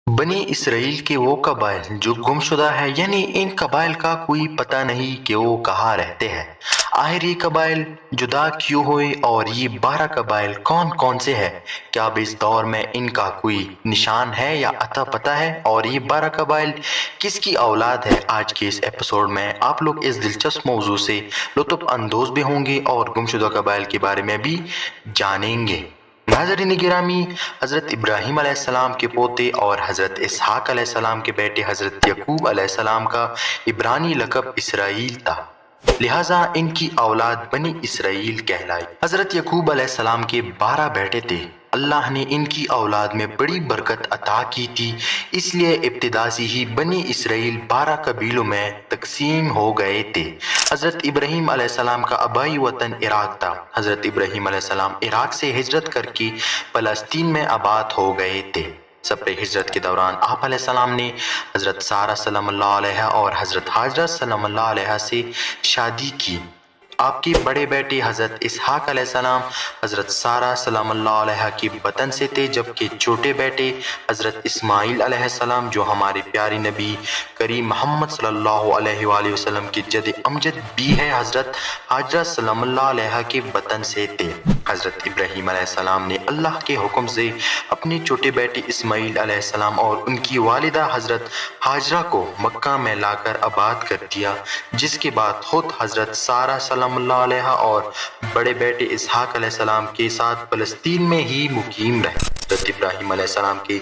बनी इसराइल के वो कबाइल जो गुमशुदा है, यानी इन कबाइल का कोई पता नहीं कि वो कहाँ रहते हैं। आखिर ये कबाइल जुदा क्यों हुए और ये 12 कबाइल कौन कौन से हैं? क्या अब इस दौर में इनका कोई निशान है या अता पता है? और ये 12 कबाइल किसकी औलाद है? आज के इस एपिसोड में आप लोग इस दिलचस्प मौजू से लुत्फ अंदोज भी होंगे और गुमशुदा कबाइल के बारे में भी जानेंगे। नाज़रीन गिरामी, हज़रत इब्राहीम अलैहिस्सलाम के पोते और हज़रत इसहाक अलैहिस्सलाम के बेटे हज़रत यकूब अलैहिस्सलाम का इब्रानी लक़ब इसराइल था, लिहाजा इनकी औलाद बनी इसराइल कहलाई। हज़रत यकूब अलैहिस्सलाम के 12 बेटे थे। अल्लाह ने इनकी औलाद में बड़ी बरकत अता की थी, इसलिए इब्तिदा से ही बनी इसराइल 12 कबीलों में तकसीम हो गए थे। हज़रत इब्राहीम अलैहिस्सलाम का आबाई वतन इराक था। हज़रत इब्राहीम अलैहिस्सलाम इराक से हिजरत करके फ़लस्तीन में आबाद हो गए थे। सफ़र हिजरत के दौरान आप अलैहिस्सलाम ने हज़रत सारा सलामुल्लाह अलैहा और हज़रत हाजरा सलामुल्लाह अलैहा से शादी की। आपके बड़े बेटे हज़रत इसहाक अलैहिस्सलाम हज़रत सारा सलामुल्लाह अलैहा के वतन से थे, जबकि छोटे बेटे हज़रत इस्माइल अलैहिस्सलाम जो हमारे प्यारे नबी करीम मोहम्मद सल्लल्लाहु अलैहि वसल्लम के जद अमजद भी है, हज़रत हाजरा सलामुल्लाह अलैहा के वतन से थे। हज़रत इब्राहीम अलैहिस्सलाम ने अल्लाह के हुक्म से अपने छोटे बेटे इस्माइल अलैहिस्सलाम और उनकी वालिदा हज़रत हाजरा को मक्का में लाकर आबाद कर दिया, जिसके बाद खुद हज़रत सारा सलामुल्लाह अलैहा और बड़े बेटे इसहाक अलैहिस्सलाम के साथ फ़लस्तीन में ही मुकीम रहे। हज़रत इब्राहीम अलैहिस्सलाम के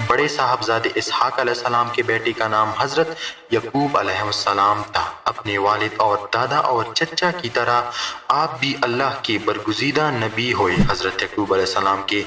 बड़े साहबजादे इसहाक अलैहिस्सलाम के बेटे का नाम हज़रत यकूब अलैहिस्सलाम था। अपने वालिद और दादा और चचा की तरह आप भी अल्लाह के बरगुज़ीदा नबी हुए। हज़रत यकूब अलैहिस्सलाम के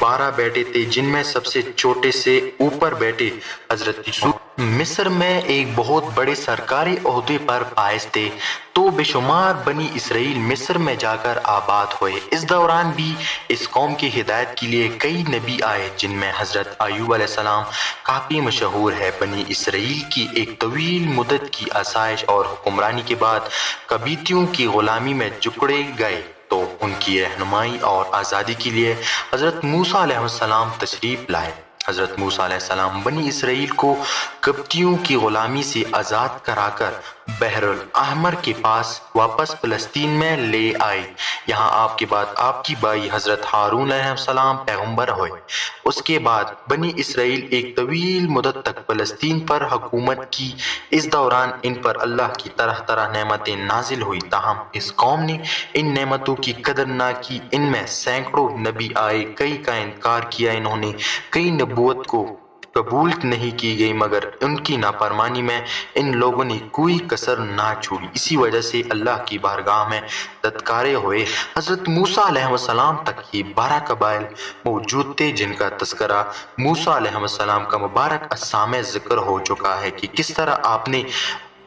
12 बेटे थे, जिनमें सबसे छोटे से ऊपर बेटे हज़रत यूसुफ मिस्र में एक बहुत बड़े सरकारी ओहदे पर फाइज थे, तो बेशुमार बनी इसराइल मिस्र में जाकर आबाद हुए। इस दौरान भी इस कौम की हिदायत के लिए कई नबी आए, जिनमें हज़रत अय्यूब अलैहिस्सलाम काफ़ी मशहूर है। बनी इसराइल की एक तवील मुद्दत की आसाइश और हुक्मरानी के बाद कबीतियों की गुलामी में जकड़े गए, तो उनकी रहनुमाई और आज़ादी के लिए हज़रत मूसा अलैहिस्सलाम तशरीफ़ लाए। हज़रत मूसा अलैहिस्सलाम बनी इसराइल को कब्तियों की गुलामी से आज़ाद कराकर बहरुल अहमर के पास वापस फ़लस्तीन में ले आए। यहाँ आपके बाद आपकी भाई हज़रत हारून अलैहिस्सलाम पैगम्बर हुए। उसके बाद बनी इसराइल एक तवील मुद्दत तक फ़लस्तीन पर हुकूमत की। इस दौरान इन पर अल्लाह की तरह तरह नेमतें नाजिल हुई, ताहम इस कौम ने इन नेमतों की कदर ना की। इनमें सैकड़ों नबी आए, कई का इनकार किया इन्होंने, कई नबूवत को कबूल नहीं की गई, मगर उनकी नाफरमानी में इन लोगों ने कोई कसर ना छोड़ी। इसी वजह से अल्लाह की बारगाह में तत्कारे हुए। हज़रत मूसा अलैहिस्सलाम तक ये 12 कबाइल मौजूद थे, जिनका तस्करा मूसा अलैहिस्सलाम का मुबारक असामे ज़िक्र हो चुका है कि किस तरह आपने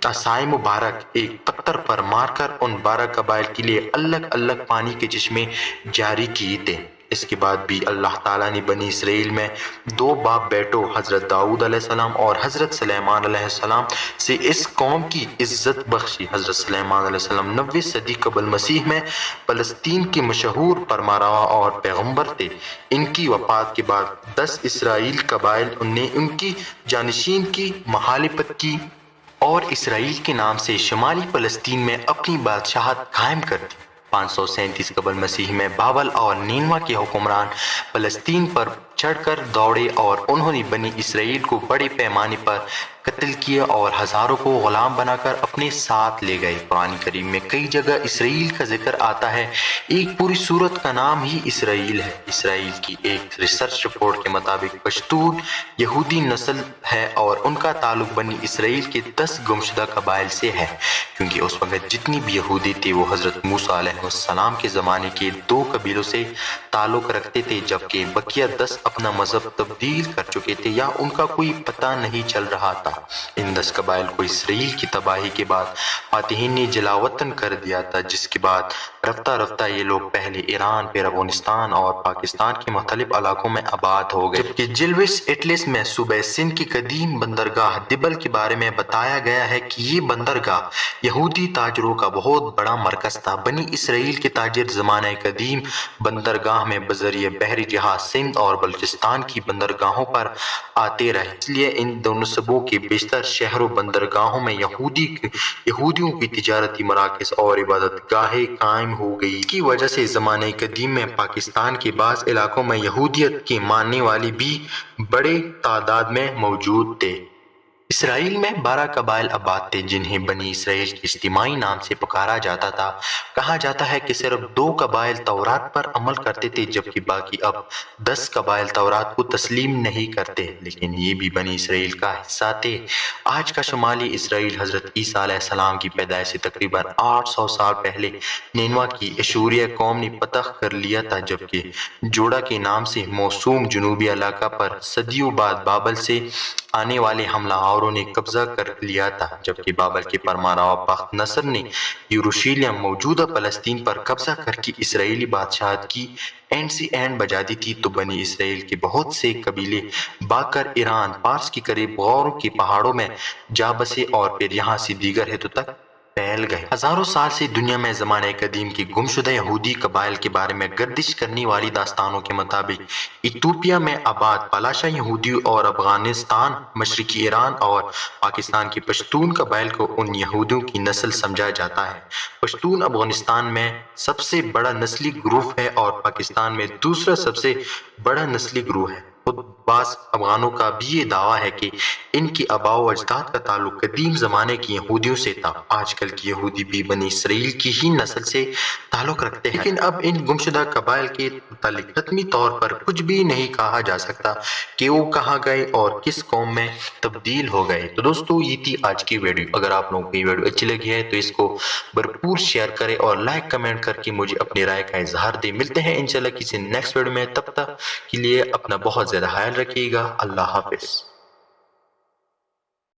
असाए मुबारक एक पत्थर पर मारकर उन 12 कबाइल के लिए अलग अलग पानी के चश्मे जारी किए थे। इसके बाद भी अल्लाह ताला ने बनी इसराइल में 2 बाप बेटों हज़रत दाऊद अलैहिस्सलाम और हज़रत सुलेमान अलैहिस्सलाम से इस कौम की इज्जत बख्शी। हज़रत सुलेमान अलैहिस्सलाम 90 सदी कबल मसीह में फ़लस्तीन के मशहूर फरमारवा और पैगम्बर थे। इनकी वफ़ात के बाद 10 इसराइल कबाइल ने उनकी जानशीन की मुखालिफत की और इसराइल के नाम से शुमाली फ़लस्तीन में अपनी बादशाहत कायम कर दी। 537 कबल मसीह में बाबल और नीनवा के हुक्मरान फ़लस्तीन पर चढ़कर दौड़े और उन्होंने बनी इसराइल को बड़े पैमाने पर कत्ल किया और हज़ारों को गुलाम बनाकर अपने साथ ले गए। कुरान करीम में कई जगह इसराइल का जिक्र आता है। एक पूरी सूरत का नाम ही इसराइल है। इसराइल की एक रिसर्च रिपोर्ट के मुताबिक पश्तून यहूदी नस्ल है और उनका ताल्लुक बनी इसराइल के 10 गुमशुदा कबाइल से है, क्योंकि उस वक्त जितनी भी यहूदी थे वो हज़रत मूसा अलैहिस्सलाम के ज़माने के 2 कबीलों से ताल्लुक रखते थे, जबकि बकिया 10 अपना मजहब तब्दील कर चुके थे या उनका कोई पता नहीं चल रहा था। ان 10 قبائل کو اسرائیل کی تباہی کے بعد فاتحین نے جلاوطن کر دیا تھا، جس کے بعد رفتہ رفتہ یہ لوگ پہلے ایران، پھر افغانستان اور پاکستان کے مختلف علاقوں میں آباد ہو گئے، جبکہ جلوس اٹلس میں صوبہ سندھ کی قدیم بندرگاہ دبل کے بارے میں بتایا گیا ہے کہ یہ بندرگاہ یہودی تاجروں کا بہت بڑا مرکز تھا۔ بنی اسرائیل کے تاجر زمانہ قدیم بندرگاہ میں بذریعہ بحری جہاز سندھ اور بلوچستان کی بندرگاہوں پر آتے رہے، اس لیے ان دونوں صوبوں کے بیشتر شہروں بندرگاہوں میں یہودیوں کی تجارتی مراکز اور عبادت گاہیں قائم ہو گئی۔ اس کی وجہ سے زمانہ قدیم میں پاکستان کے بعض علاقوں میں یہودیت کے ماننے والے بھی بڑے تعداد میں موجود تھے۔ اسرائیل میں 12 قبائل آباد تھے، جنہیں بنی اسرائیل کے اجتماعی نام سے پکارا جاتا تھا۔ کہا جاتا ہے کہ صرف 2 قبائل تورات پر عمل کرتے تھے، جبکہ باقی اب 10 قبائل تورات کو تسلیم نہیں کرتے، لیکن یہ بھی بنی اسرائیل کا حصہ تھے۔ آج کا شمالی اسرائیل حضرت عیسیٰ علیہ السلام کی پیدائش سے تقریباً 800 سال پہلے نینوا کی ایشوریا قوم نے فتح کر لیا تھا، جبکہ جوڑا کے نام سے موسوم جنوبی علاقہ پر صدیوں بعد بابل سے آنے والے حملہ آوروں نے قبضہ کر لیا تھا، جبکہ بابل کے فرمانروا بخت نصر نے یروشلم موجودہ فلسطین پر قبضہ کر کے اسرائیلی بادشاہت کی اینڈ سے اینڈ بجا دی تھی۔ تو بنی اسرائیل کے بہت سے قبیلے بھاگ کر ایران، فارس کے قریب غور کے پہاڑوں میں جا بسے اور پھر یہاں سے دیگر حصوں تک پھیل گئے۔ ہزاروں سال سے دنیا میں زمانہ قدیم کے گمشدہ یہودی قبائل کے بارے میں گردش کرنے والی داستانوں کے مطابق ایتھوپیا میں آباد پلاشہ یہودی اور افغانستان، مشرقی ایران اور پاکستان کے پشتون قبائل کو ان یہودیوں کی نسل سمجھا جاتا ہے۔ پشتون افغانستان میں سب سے بڑا نسلی گروہ ہے اور پاکستان میں دوسرا سب سے بڑا نسلی گروہ ہے۔ خود بعض افغانوں کا بھی یہ دعویٰ ہے کہ ان کے آباء و اجداد کا تعلق قدیم زمانے کے یہودیوں سے تھا۔ آج کل کے یہودی بھی بنی اسرائیل کی ہی نسل سے تعلق رکھتے ہیں، لیکن اب ان گمشدہ قبائل کے متعلق حتمی طور پر کچھ بھی نہیں کہا جا سکتا کہ وہ کہاں گئے اور کس قوم میں تبدیل ہو گئے۔ تو دوستو، یہ تھی آج کی ویڈیو۔ اگر آپ لوگوں کو یہ ویڈیو اچھی لگی ہے تو اس کو بھرپور شیئر کریں اور لائک کمنٹ کر کے مجھے اپنی رائے کا اظہار دیں۔ ملتے ہیں انشاءاللہ کسی نیکسٹ ویڈیو میں، تب تک کے لیے اپنا بہت زیادہ خیال رکھیے گا۔ اللہ حافظ۔